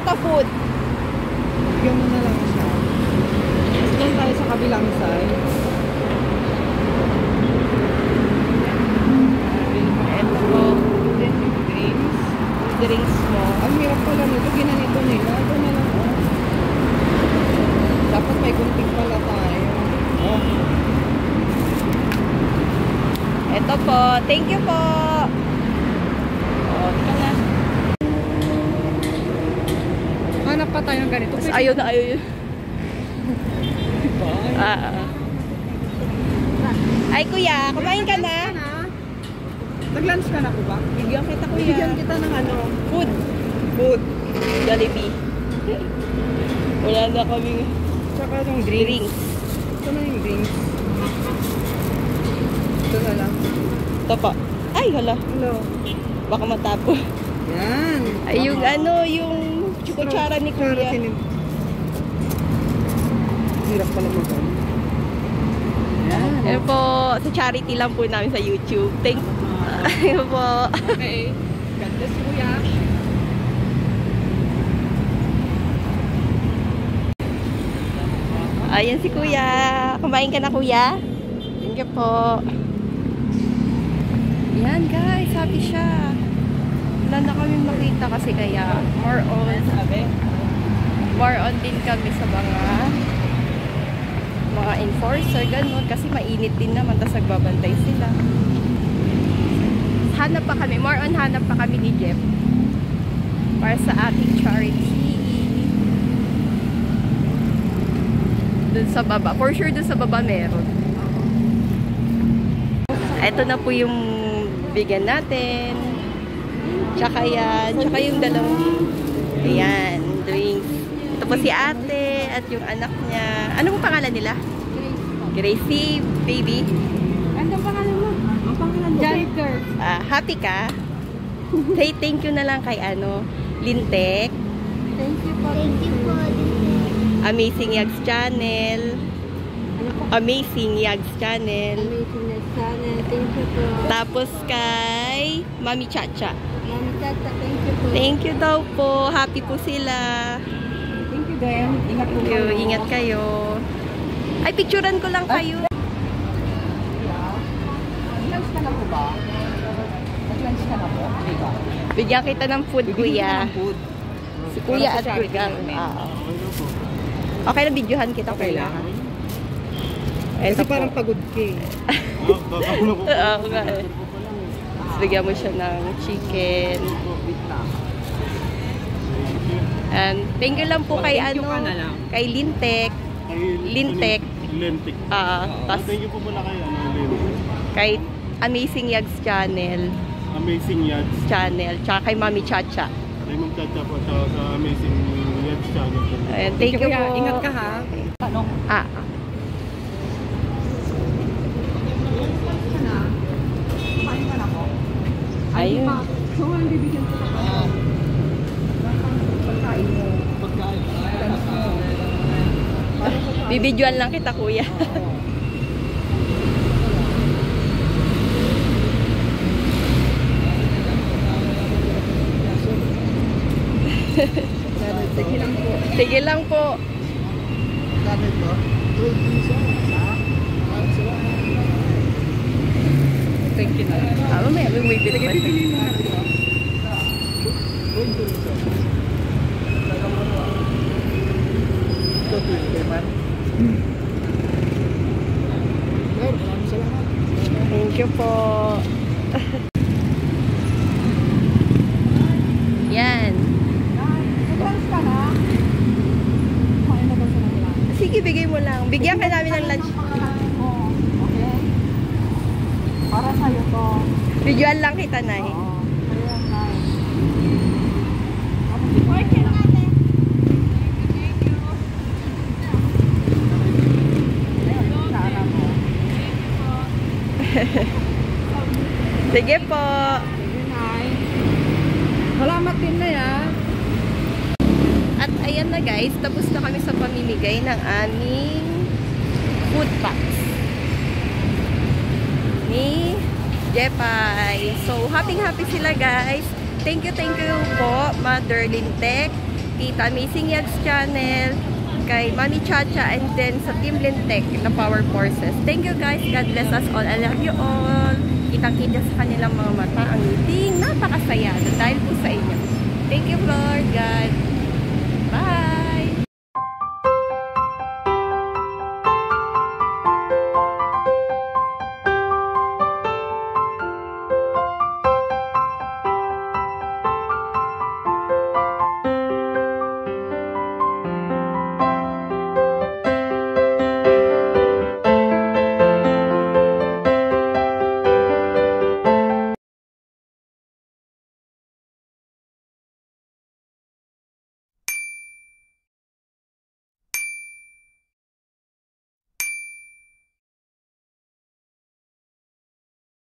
kita food. Bigyan mo na lang siya. Doon tayo sa kabilang side. Ito po. Drinks mo. Ang hirap pala nito. Ginanito nila. Ito na lang. Oh. Dapat may gunting pala tayo. Ito po. Thank you po. Ito na. Hanap pa tayo ng ganito. Ayaw na ayaw yun. Ay kuya, kumain ka na? Nag-lunch ka na po ba? Bigyan kita kuya. Bigyan kita ng ano? Food. Food. Jollibee. Wala na kaming Tsaka yung drinks. Ito na yung drinks. Ito na lang. Ito pa. Ay, hala. Hello. Baka matapo. Yan. Ay, yung ano, yung kutsara ni kuya. Hirap pala mag-ano. Yan. Ano po, sa charity lang po namin sa YouTube. Thank you po. Okay. God bless kuya. Ayan si kuya. Kumain ka na kuya? Thank you po. Yan guys, happy siya. Wala na kami makita kasi kaya more on din kami sa mga enforcer, ganun. Kasi mainit din naman, tapos nagbabantay sila. Hanap pa kami, more on hanap pa kami ni Jeff para sa ating charity. Dun sa baba. For sure dun sa baba meron. Ito na po yung bigyan natin. Tsaka yan. Tsaka yung dalawang ayan, drinks. Ito po si ate at yung anak niya. Ano pong pangalan nila? Gracie, baby. Ano pangalan mo? Ang pangalan mo? Janitor. Happy ka? Say thank you na lang kay Lintek. Thank you po. Thank you po. Amazing Yags Channel. Amazing Yags Channel. Amazing Yags Channel. Thank you po. Tapos kay Mami Chacha. Mami Chacha, thank you po. Thank you daw po. Happy po sila. Thank you din. Ingat po kayo. Ingat kayo. Ay, picturean ko lang kayo. Nag-lunch ka na po ba? Nag-lunch ka na po? Bigyan kita ng food, kuya. Food. Si kuya at kuya. Okay na, videohan kita, Okay kuya. lang. Ito Kasi parang pagod ka eh. Oo nga eh. Bigyan mo siya ng chicken. And thank you lang po kay kay Lintek. Lintek. Thank you po pala kay Lintek. Kay Amazing Yags Channel. Amazing Yags Channel. Tsaka kay Mami Chacha. Kay Mami Chacha po sa Amazing Yags Channel. Ayan, thank you po. Ingat ka ha. Ano? Ayun. So, ang bibigyan ko na pagkain mo. Pagkain. Bibidyoan lang kita, kuya. Sige lang po. Sige lang po. Gamit mo? 12 pesos. Thank you na. Mamaya, may bibili pa. Bibili mo na. Thank you po. Yan. Nag-lunch ka na? Kumain na ba sa lunch? Sige, bigay mo lang. Bigyan ka namin ng lunch. Okay? Para sa'yo to. Videoan lang kita, Nay. Oo. Ayan, nice. Sige po. Sige, Nay. Salamat din na yan. At ayan na guys, tapos na kami sa pamimigay ng aming food packs ni Jepay. So, happy sila guys. Thank you po, Mother Lintek, Tita Amazing Yags Channel, kay Mami Chacha, and then sa Team Lintec na Power Forces. Thank you guys. God bless us all. I love you all. Kitang-kita sa kanilang mga mata ang ngiting napakasaya dahil po sa inyo. Thank you, Lord God.